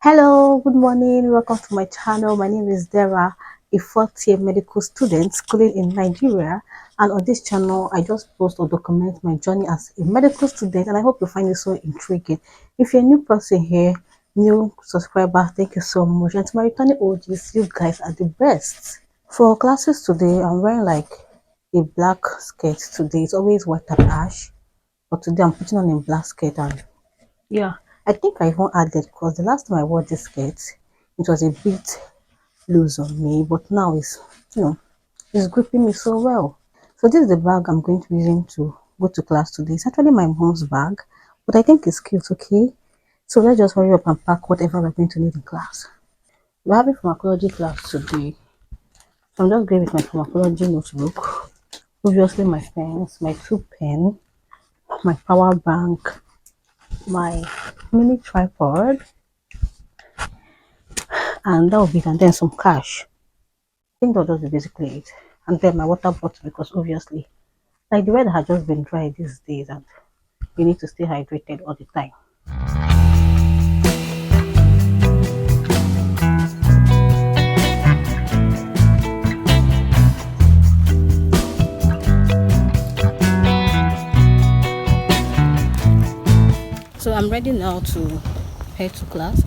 Hello, good morning. Welcome to my channel. My name is Dara, a fourth-year medical student schooling in Nigeria. And on this channel, I just post or document my journey as a medical student, and I hope you find it so intriguing. If you're a new person here, new subscriber, thank you so much. And to my returning OGs, you guys are the best. For classes today, I'm wearing like a black skirt today. It's always white and ash, but today I'm putting on a black skirt, and yeah, I think I even added because the last time I wore this skirt, it was a bit loose on me, but now it's gripping me so well. So this is the bag I'm going to be using to go to class today. It's actually my mom's bag, but I think it's cute, okay? So let's just hurry up and pack whatever we're going to need in class. We're having pharmacology class today. So I'm just going with my pharmacology notebook. Obviously my pens, my 2 pen, my power bank, my mini tripod, and that will be it, and then some cash. I think that'll just be basically it. And then my water bottle, because obviously like the weather has just been dry these days and you need to stay hydrated all the time. So I'm ready now to head to class.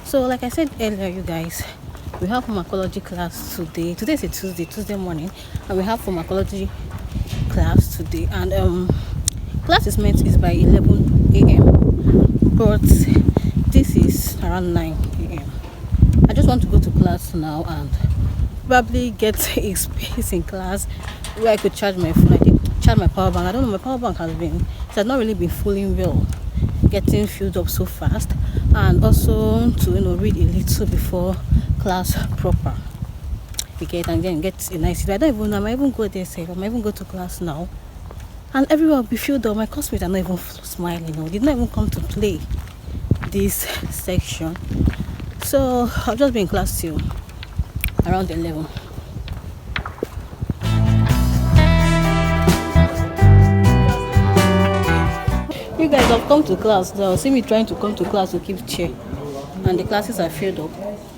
So like I said earlier, you guys, we have pharmacology class today. Today is a Tuesday morning, and we have pharmacology class today. And class is by 11 a.m. but this is around 9 a.m. I just want to go to class now and probably get a space in class where I could charge my phone. I did charge my power bank. I don't know, my power bank it has not really been fully well, getting filled up so fast, and also to read a little before class proper. You get, and then get a nice seat. I don't even know, I might even go there safe. I might even go to class now and everyone will be filled up. My classmates are not even smiling, or did not even come to play this section. So I'll just be in class till around 11. You guys have come to class now. See me trying to come to class to keep chair, and the classes are filled up.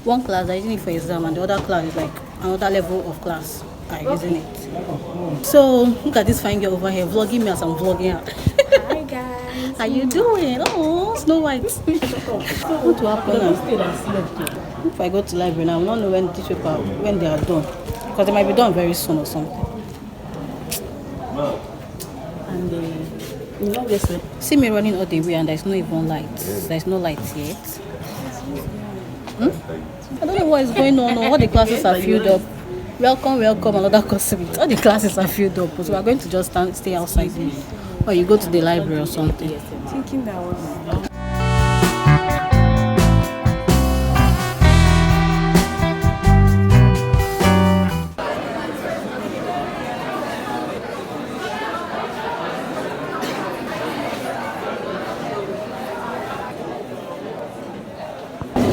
One class are using it for exam, and the other class is like another level of class are using it. So look at this fine girl over here vlogging me as I'm vlogging her. Hi guys. How you doing? Oh, Snow White. What will happen if I go to library now? I don't know when they are done, because they might be done very soon or something. And obviously, see me running all the way, and there's no even light. There's no light yet. I don't know what is going on. All the classes are filled up. Welcome, another customer. All the classes are filled up, so we are going to just stay outside, or you go to the library or something. Thinking that was.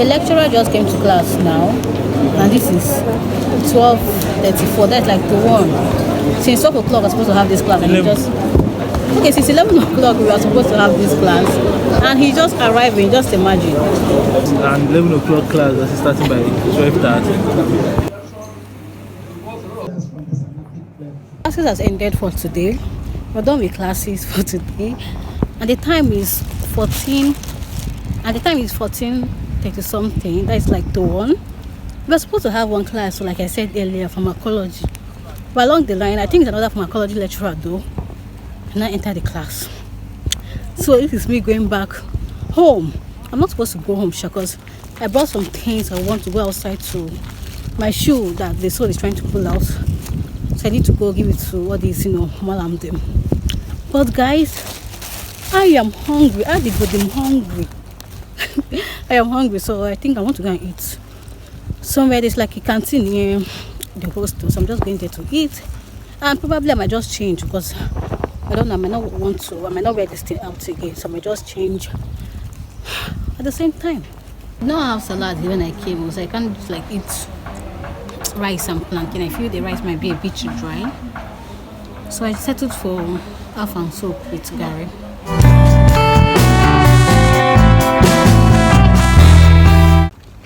The lecturer just came to class now, and this is 12:34. That's like the one. Since 12 o'clock, I was supposed to have this class, and he just okay. Since 11 o'clock, we were supposed to have this class, and he just arriving. Just imagine. And 11 o'clock class is starting by 12:30. Classes has ended for today. We're done with classes for today, and the time is 14. And the time is 14:30 something. That is like the one. We're supposed to have one class, so like I said earlier, pharmacology. But along the line, I think it's another pharmacology lecturer though, and I enter the class. So this is me going back home. I'm not supposed to go home because I brought some things. I want to go outside to my shoe that the sole is trying to pull out. So I need to go give it to what is, while I'm there. But guys, I am hungry. I'm hungry. I am hungry, so I think I want to go and eat. Somewhere there's like a canteen near the hostel, so I'm just going there to eat. And probably I might just change because I don't know, I might not wear this thing out again, so I might just change at the same time. No, I have salad when I came, so I can't just like eat rice and plantain. I feel the rice might be a bit dry, so I settled for half and soap with garri.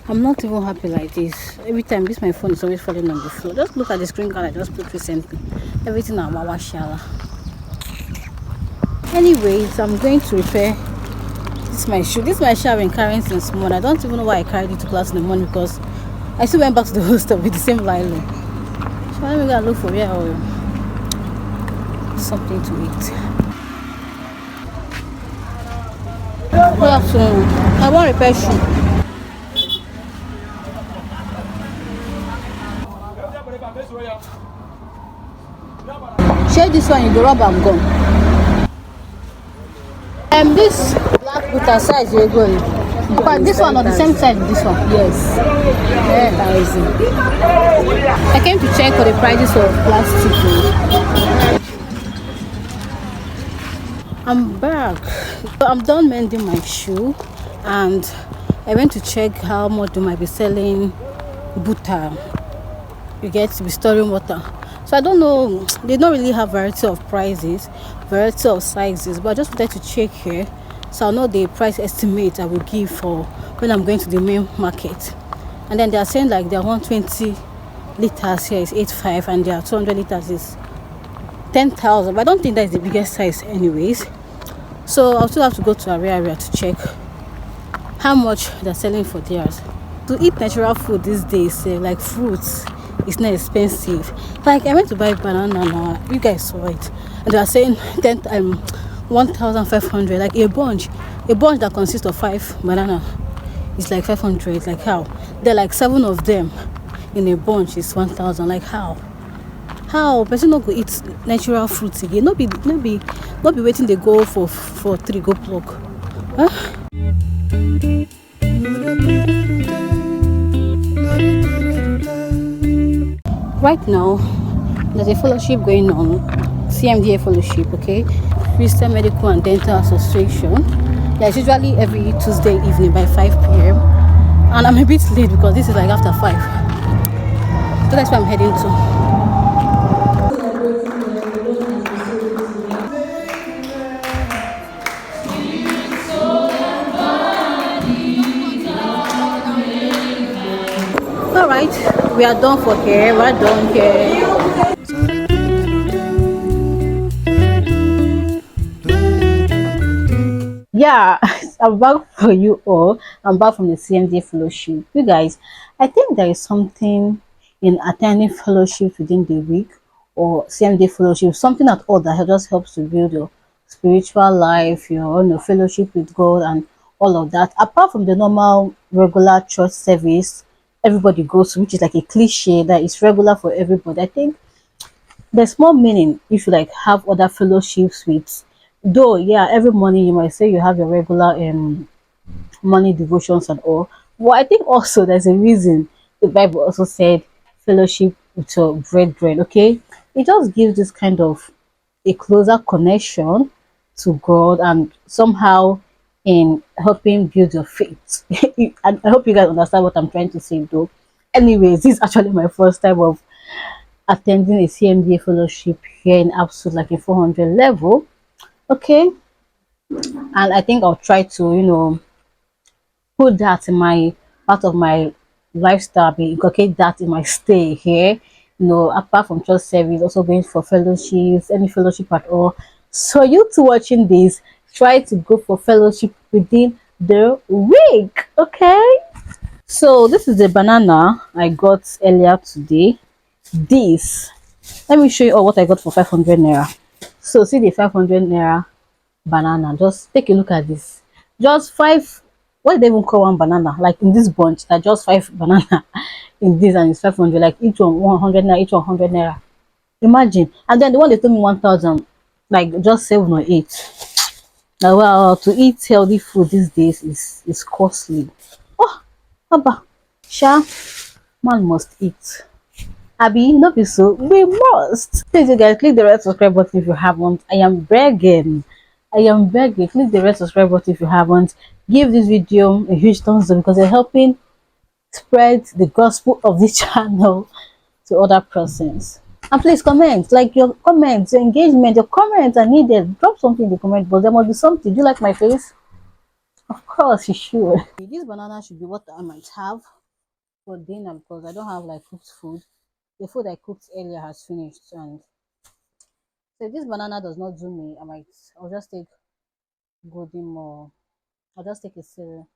I'm not even happy like this. Every time my phone is always falling on the floor. Just look at the screen card I just put recently. Everything I'm washala. Anyways, I'm going to repair this my shoe. This my shoe I've been carrying since morning. I don't even know why I carried it to class in the morning because I still went back to the hostel with the same nylon. So let me go and look for where something to eat. Good afternoon. I want to repair shoe. Share this one, you go rub and gum. This black boot size you're going. But this one on the same size with this one. Yes. Yeah. I came to check for the prices of plastic. I'm back. I'm done mending my shoe, and I went to check how much they might be selling butter. You get to be storing water. So I don't know, they don't really have variety of prices, variety of sizes, but I just wanted to check here so I'll know the price estimate I will give for when I'm going to the main market. And then they are saying like their 120 liters here is 8.5 and their 200 liters is 10,000, but I don't think that is the biggest size anyways. So I'll still have to go to area to check how much they're selling for theirs. To eat natural food these days, like fruits, it's not expensive. Like I went to buy banana now, you guys saw it, and they are saying 1,500, like a bunch that consists of 5 banana is like 500. Like how? There are like 7 of them in a bunch is 1,000. Like how person not go eat natural fruits again? Not be waiting they go for 3 go pluck. Huh? Right now, there's a fellowship going on, CMDA fellowship, okay? Christian Medical and Dental Association. Yeah, it's usually every Tuesday evening by 5 p.m. And I'm a bit late because this is like after 5. So that's where I'm heading to. Alright, we are done for here. We're done here. Yeah, I'm back for you all. I'm back from the CMDA fellowship. You guys, I think there is something in attending fellowship within the week or CMDA fellowship, something at all that just helps to build your spiritual life, your fellowship with God and all of that. Apart from the normal regular church service everybody goes to, which is like a cliche that is regular for everybody, I think there's more meaning if you like have other fellowships with, though yeah, every morning you might say you have your regular morning devotions and all, but I think also there's a reason the Bible also said fellowship with your brethren. Okay, it just gives this kind of a closer connection to God, and somehow in helping build your faith. I hope you guys understand what I'm trying to say though. Anyways, this is actually my first time of attending a CMDA fellowship here in Absolute, like a 400 level. Okay, and I think I'll try to, put that in my part of my lifestyle, inculcate that in my stay here. Apart from church service, also going for fellowships, any fellowship at all. So you two watching this, try to go for fellowship within the week. Okay. So this is the banana I got earlier today. This, let me show you all what I got for 500 naira. So see the 500 naira banana, just take a look at this. Just five, what do they even call one banana, like in this bunch, that just five banana in this, and it's 500, like each one 100 naira, each 100 naira. Imagine. And then the one they told me 1000, like just 7 or 8. Now well, to eat healthy food these days is costly. Oh, haba, sha, man must eat. Abby, not be so. We must. Please, you guys, click the red subscribe button if you haven't. I am begging. I am begging. Click the red subscribe button if you haven't. Give this video a huge thumbs up because you're helping spread the gospel of this channel to other persons. And please comment, like your comments, your engagement, your comments are needed. Drop something in the comment box. There must be something. Do you like my face? Of course, you should. This banana should be what I might have for dinner because I don't have like cooked food. The food I cooked earlier has finished, and so if this banana does not do me, I'll just take golden more. I'll just take a cereal.